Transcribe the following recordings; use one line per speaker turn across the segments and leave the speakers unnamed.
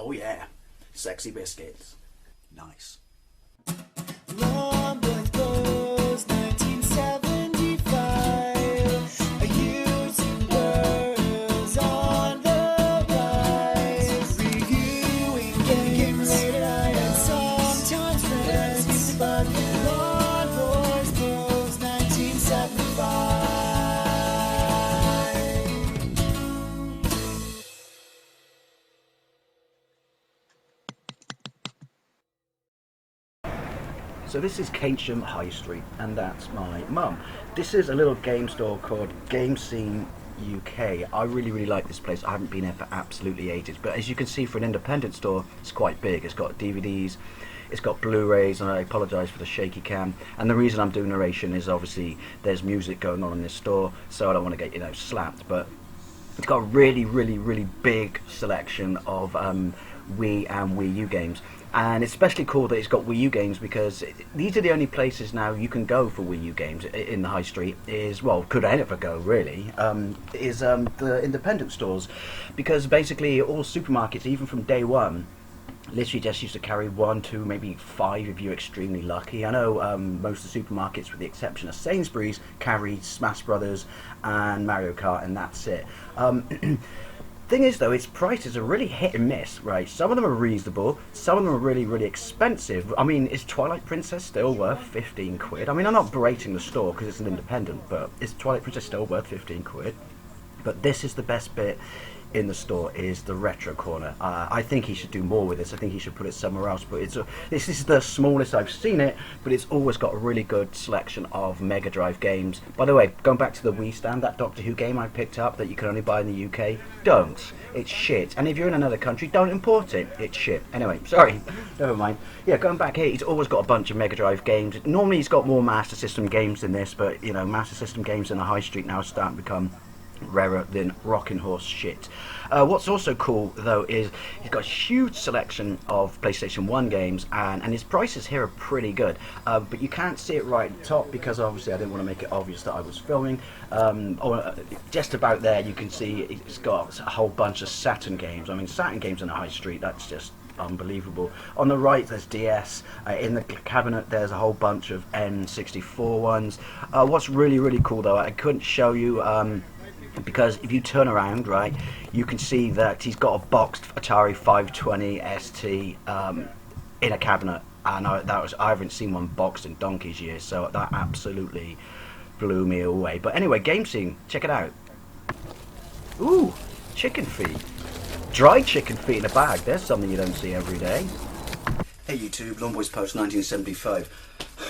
Oh yeah, sexy biscuits. Nice.
Long boys blues, 1975. Using words on the rise. Reviewing games late at night and sometimes friends music about Long boys blues, 1975.
So this is Keynsham High Street, and that's my mum. This is a little game store called Game Scene UK. I really like this place. I haven't been here for absolutely ages, but as you can see, for an independent store, it's quite big. It's got DVDs, it's got Blu-rays, and I apologise for the shaky cam. And the reason I'm doing narration is obviously there's music going on in this store, so I don't want to get, you know, slapped. But it's got a really big selection of Wii and Wii U games. And it's especially cool that it's got Wii U games, because these are the only places now you can go for Wii U games in the high street. Is, well, could I ever go really, is the independent stores, because basically all supermarkets, even from day one, literally just used to carry 1, 2, maybe 5 if you're extremely lucky. I know most of the supermarkets, with the exception of Sainsbury's, carry Smash Brothers and Mario Kart, and that's it. Thing is though, its prices are really hit and miss, right? Some of them are reasonable, some of them are really expensive. I mean, is Twilight Princess still worth 15 quid? I mean, I'm not berating the store because it's an independent, but is Twilight Princess still worth 15 quid? But this is the best bit in the store, is the retro corner. I think he should do more with this. I think he should put it somewhere else, but this is the smallest I've seen it, but it's always got a really good selection of Mega Drive games. By the way, going back to the Wii stand, that Doctor Who game I picked up that you can only buy in the UK, don't. It's shit. And if you're in another country, don't import it. It's shit. Anyway, sorry, never mind. Yeah, going back here, he's always got a bunch of Mega Drive games. Normally he's got more Master System games than this, but you know, Master System games in the high street now are starting to become rarer than rocking horse shit. What's also cool though is he's got a huge selection of PlayStation 1 games, and his prices here are pretty good, but you can't see it right at the top because obviously I didn't want to make it obvious that I was filming. Just about there you can see it's got a whole bunch of Saturn games. I mean, Saturn games in the high street, that's just unbelievable. On the right there's DS, in the cabinet there's a whole bunch of N64 ones. What's really cool though, I couldn't show you because if you turn around, right, you can see that he's got a boxed Atari 520 ST in a cabinet, and I haven't seen one boxed in donkey's years, so that absolutely blew me away. But anyway, Game Scene, check it out. Ooh, chicken feet. Dried chicken feet in a bag. There's something you don't see every day. Hey YouTube, Long Boys Post 1975.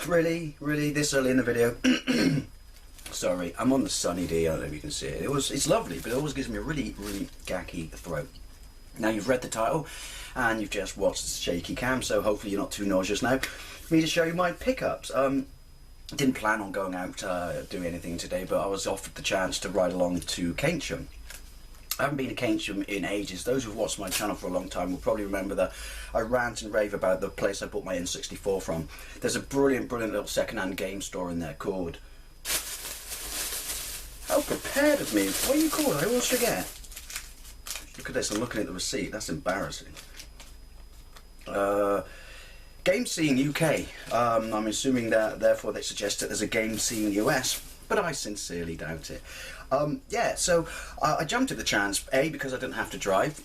Really? This early in the video? Sorry, I'm on the sunny D, I don't know if you can see it. It's lovely, but it always gives me a really gacky throat. Now you've read the title, and you've just watched the shaky cam, so hopefully you're not too nauseous now for me to show you my pickups. Didn't plan on going out doing anything today, but I was offered the chance to ride along to Keynsham. I haven't been to Keynsham in ages. Those who've watched my channel for a long time will probably remember that I rant and rave about the place I bought my N64 from. There's a brilliant little second-hand game store in there called... How prepared of me. What are you called? I always forget. Look at this, I'm looking at the receipt. That's embarrassing. Game Scene UK. I'm assuming that therefore they suggest that there's a Game Scene US, but I sincerely doubt it. Yeah, so I jumped at the chance, A, because I didn't have to drive,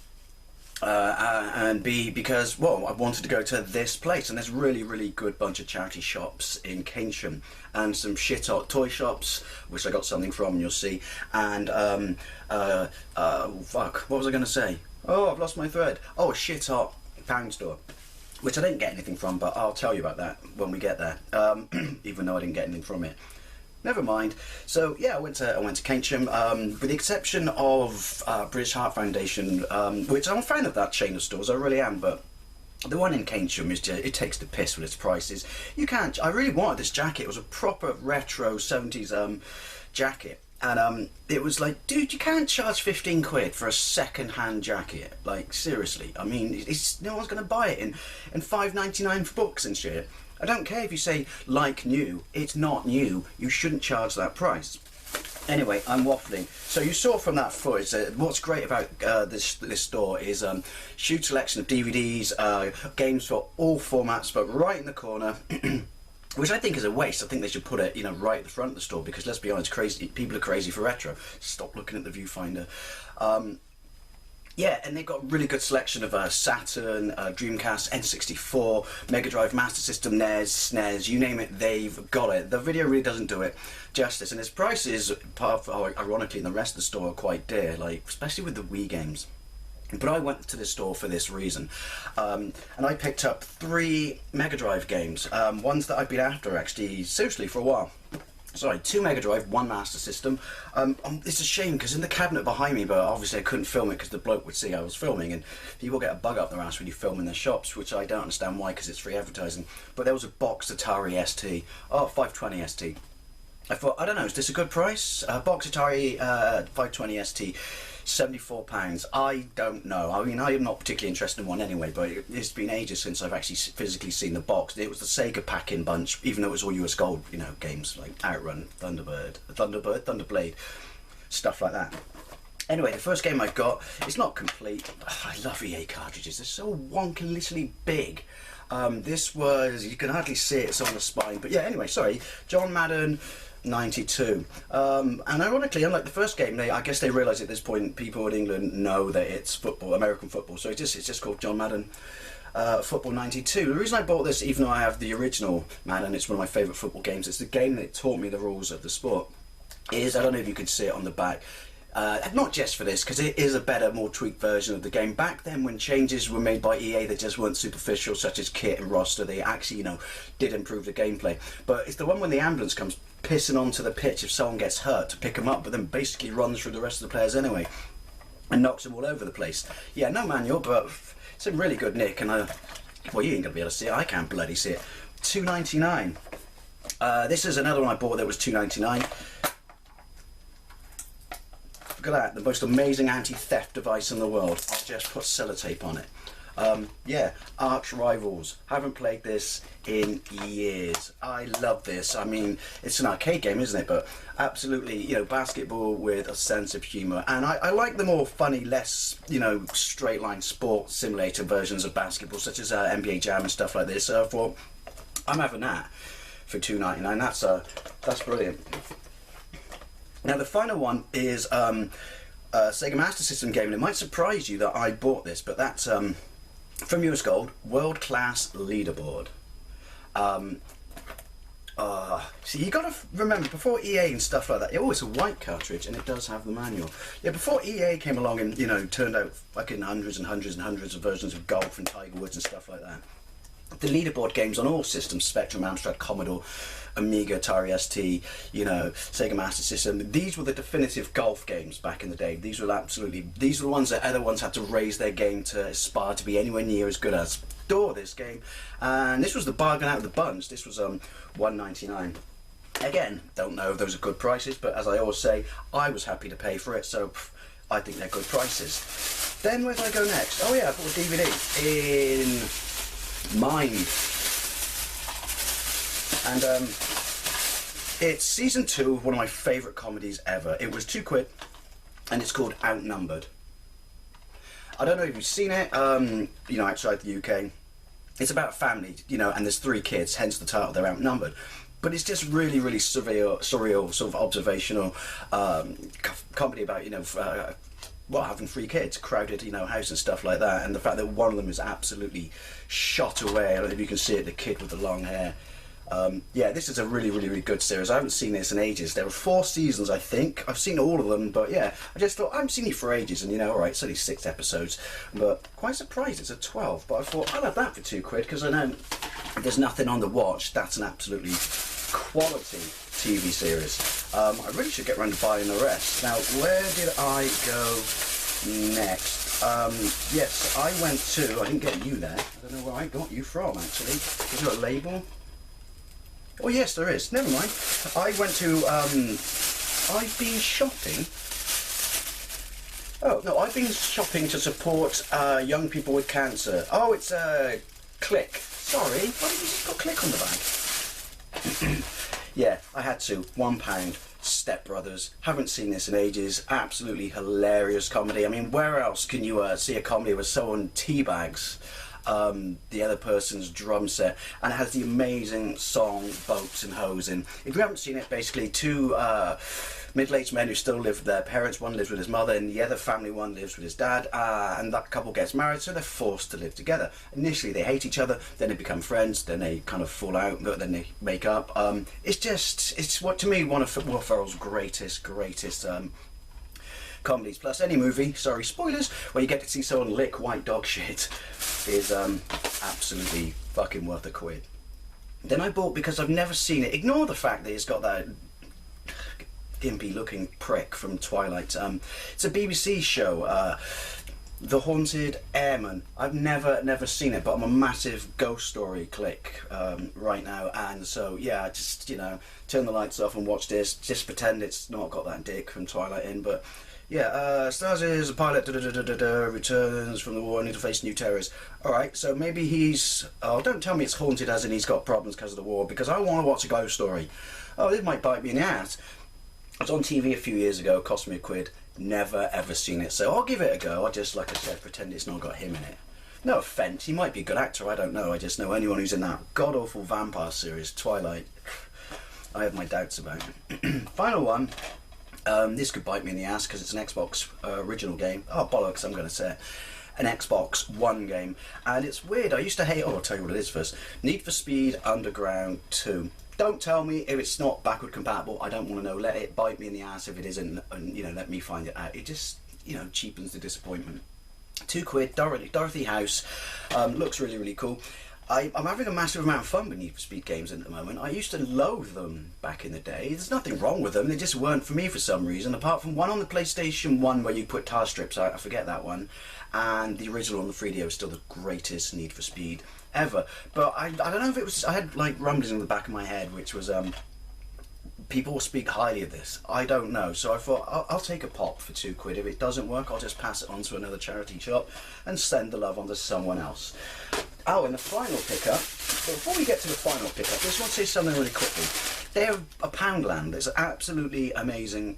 and B, because, well, I wanted to go to this place, and there's really good bunch of charity shops in Keynsham, and some shit hot toy shops, which I got something from, and you'll see, and, fuck, what was I going to say? Oh, I've lost my thread. Oh, a shit hot pound store, which I didn't get anything from, but I'll tell you about that when we get there, even though I didn't get anything from it. Never mind. So yeah, I went to Keynsham, with the exception of British Heart Foundation, which I'm a fan of that chain of stores, I really am, but the one in Keynsham is just, it takes the piss with its prices. You can't, I really wanted this jacket. It was a proper retro 70s jacket, and it was like, dude, you can't charge 15 quid for a second-hand jacket, like seriously. I mean, it's no one's gonna buy it in $5.99 for books and shit. I don't care if you say like new, it's not new, you shouldn't charge that price. Anyway, I'm waffling. So you saw from that footage that what's great about this store is huge selection of DVDs, games for all formats, but right in the corner. Which I think is a waste. I think they should put it, right at the front of the store, because let's be honest, people are crazy for retro. Stop looking at the viewfinder. Yeah, and they've got a really good selection of Saturn, Dreamcast, N64, Mega Drive, Master System, NES, SNES, you name it, they've got it. The video really doesn't do it justice, and its prices, ironically, in the rest of the store are quite dear, especially with the Wii games. But I went to this store for this reason, and I picked up 3 Mega Drive games, ones that I've been after actually seriously for a while. Sorry, 2 Mega Drive, 1 Master System. It's a shame because in the cabinet behind me, but obviously I couldn't film it because the bloke would see I was filming, and people get a bug up their ass when you film in their shops, which I don't understand why, because it's free advertising. But there was a box Atari ST, 520 ST. I thought, I don't know, is this a good price? Box Atari 520 ST. £74. I don't know. I mean, I am not particularly interested in one anyway, but it's been ages since I've actually physically seen the box. It was the Sega pack-in bunch, even though it was all US Gold, games like Outrun, Thunderblade, stuff like that. Anyway, the first game I got, it's not complete. I love EA cartridges. They're so wonkily big. This was, you can hardly see it, it's on the spine. But yeah, anyway, sorry. John Madden 92. And ironically, unlike the first game, I guess they realise at this point people in England know that it's football, American football. So it's just called John Madden Football 92. The reason I bought this, even though I have the original Madden, it's one of my favourite football games. It's the game that taught me the rules of the sport. I don't know if you could see it on the back. Not just for this, because it is a better, more tweaked version of the game. Back then, when changes were made by EA that just weren't superficial, such as kit and roster, they actually, did improve the gameplay. But it's the one when the ambulance comes pissing onto the pitch if someone gets hurt to pick them up, but then basically runs through the rest of the players anyway and knocks them all over the place. Yeah, no manual, but it's in really good nick, and well, you ain't gonna be able to see it. I can't bloody see it. $2.99. This is another one I bought that was $2.99. Look at that, the most amazing anti-theft device in the world. I'll just put sellotape on it. Yeah, Arch Rivals. Haven't played this in years. I love this. I mean, it's an arcade game, isn't it? But absolutely, basketball with a sense of humour. And I like the more funny, less, straight line sport simulator versions of basketball, such as NBA Jam and stuff like this. So I thought, I'm having that for $2.99. That's brilliant. Now the final one is Sega Master System game, and it might surprise you that I bought this, but that's from US Gold, World Class Leaderboard. See, you got to remember, before EA and stuff like that, it's a white cartridge, and it does have the manual. Yeah, before EA came along and turned out fucking hundreds and hundreds and hundreds of versions of Golf and Tiger Woods and stuff like that. The leaderboard games on all systems, Spectrum, Amstrad, Commodore, Amiga, Atari ST, Sega Master System, these were the definitive golf games back in the day. These were the ones that other ones had to raise their game to aspire to be anywhere near as good as. Adore this game. And this was the bargain out of the bunch. This was $1.99. Again, don't know if those are good prices, but as I always say, I was happy to pay for it, so I think they're good prices. Then where do I go next? Oh yeah, I bought a DVD in Mind, and it's season 2 of one of my favourite comedies ever. It was £2, and it's called Outnumbered. I don't know if you've seen it, outside the UK. It's about family, and there's 3 kids, hence the title, they're outnumbered. But it's just really, really surreal sort of observational comedy about, having 3 kids, crowded, house and stuff like that, and the fact that one of them is absolutely shot away. I don't know if you can see it, the kid with the long hair. Yeah, this is a really, really, really good series. I haven't seen this in ages. There were 4 seasons, I think. I've seen all of them, but yeah, I just thought, I haven't seen it for ages, and alright, it's only 6 episodes, but quite surprised it's a 12, but I thought, I'll have that for £2, because I know there's nothing on the watch. That's an absolutely quality TV series. I really should get around to buying the rest. Now, where did I go next? Yes, I went to, I didn't get you there. I don't know where I got you from, actually. Is there a label? Oh yes, there is. Never mind. I went to, I've been shopping. Oh, no, I've been shopping to support young people with cancer. Oh, it's Click. Sorry, why did you just put Click on the back? yeah, I had to. £1. Step Brothers. Haven't seen this in ages. Absolutely hilarious comedy. I mean, where else can you see a comedy where someone teabags the other person's drum set, and it has the amazing song Boats and Hosing. If you haven't seen it, basically two middle-aged men who still live with their parents. One lives with his mother and the other family one lives with his dad, and that couple gets married, so they're forced to live together. Initially they hate each other, then they become friends, then they kind of fall out, but then they make up. It's what, to me, one of Will Ferrell's greatest comedies. Plus, any movie, sorry, spoilers, where you get to see someone lick white dog shit is absolutely fucking worth a quid. Then I bought, because I've never seen it, ignore the fact that it's got that gimpy looking prick from Twilight. It's a BBC show, The Haunted Airman. I've never seen it, but I'm a massive ghost story click right now, and so yeah, just, you know, turn the lights off and watch this, just pretend it's not got that dick from Twilight in. But yeah, stars is a pilot returns from the war only to face new terrors. Alright, so maybe he's, oh, don't tell me it's haunted as in he's got problems because of the war, because I want to watch a ghost story. Oh, this might bite me in the ass. It was on TV a few years ago, cost me £1. Never ever seen it, so I'll give it a go. I just, like I said, pretend it's not got him in it. No offence, he might be a good actor, I don't know. I just know anyone who's in that god-awful vampire series, Twilight, I have my doubts about. Final one. This could bite me in the ass because it's an Xbox original game. Oh, bollocks, I'm going to say it. An Xbox One game. And it's weird, I used to hate, oh, I'll tell you what it is first. Need for Speed Underground 2. Don't tell me if it's not backward compatible. I don't want to know. Let it bite me in the ass if it isn't, and, you know, let me find it out. It just, you know, cheapens the disappointment. £2. Dorothy House. Looks really cool. I'm having a massive amount of fun with Need for Speed games at the moment. I used to loathe them back in the day. There's nothing wrong with them. They just weren't for me for some reason, apart from one on the PlayStation 1 where you put tire strips out. I forget that one. And the original on the 3DO is still the greatest Need for Speed ever. But I don't know if it was, I had like rumblings in the back of my head, which was people speak highly of this. I don't know, so I thought I'll take a pop for £2. If it doesn't work, I'll just pass it on to another charity shop and send the love on to someone else. Oh, and the final pickup, but before we get to the final pickup, I just want to say something really quickly. They're a Poundland. It's an absolutely amazing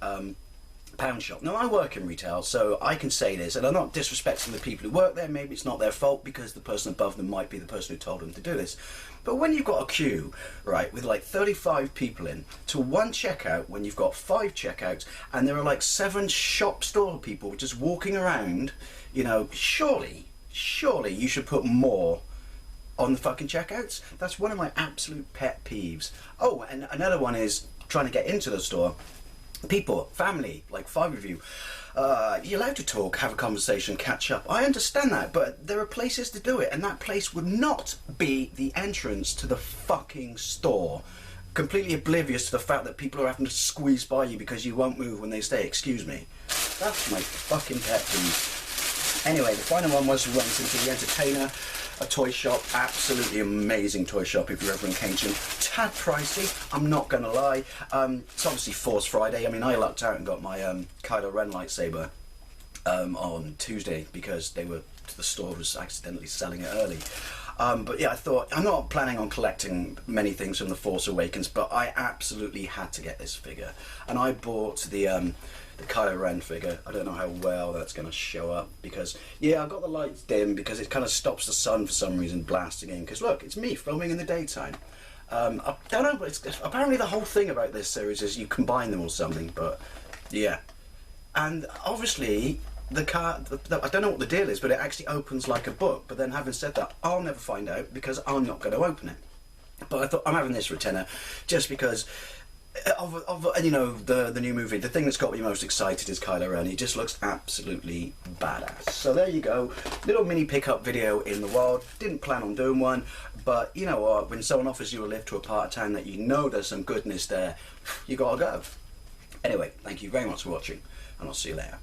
pound shop. Now, I work in retail, so I can say this, and I'm not disrespecting the people who work there. Maybe it's not their fault because the person above them might be the person who told them to do this. But when you've got a queue, right, with like 35 people in to one checkout, when you've got 5 checkouts, and there are like 7 shop store people just walking around, you know, surely you should put more on the fucking checkouts. That's one of my absolute pet peeves. Oh, and another one is trying to get into the store. People, family, like 5 of you, you're allowed to talk, have a conversation, catch up. I understand that, but there are places to do it, and that place would not be the entrance to the fucking store. Completely oblivious to the fact that people are having to squeeze by you because you won't move when they say, excuse me. That's my fucking pet peeve. Anyway, the final one was we went into the Entertainer, a toy shop, absolutely amazing toy shop if you're ever in Keynsham. Tad pricey, I'm not gonna lie. It's obviously Force Friday. I mean, I lucked out and got my Kylo Ren lightsaber on Tuesday because the store was accidentally selling it early. But yeah, I thought, I'm not planning on collecting many things from The Force Awakens, but I absolutely had to get this figure. And I bought the Kylo Ren figure. I don't know how well that's going to show up because, yeah, I've got the lights dim because it kind of stops the sun for some reason blasting in. Because look, it's me filming in the daytime. I don't know, but apparently the whole thing about this series is you combine them or something, but yeah. And obviously, the car, I don't know what the deal is, but it actually opens like a book. But then having said that, I'll never find out because I'm not going to open it. But I thought, I'm having this for a tenner just because of you know, the new movie. The thing that's got me most excited is Kylo Ren. He just looks absolutely badass. So there you go, little mini pickup video in the wild. Didn't plan on doing one, but you know what, when someone offers you a lift to a part of town that you know there's some goodness there, you gotta go. Anyway, thank you very much for watching, and I'll see you later.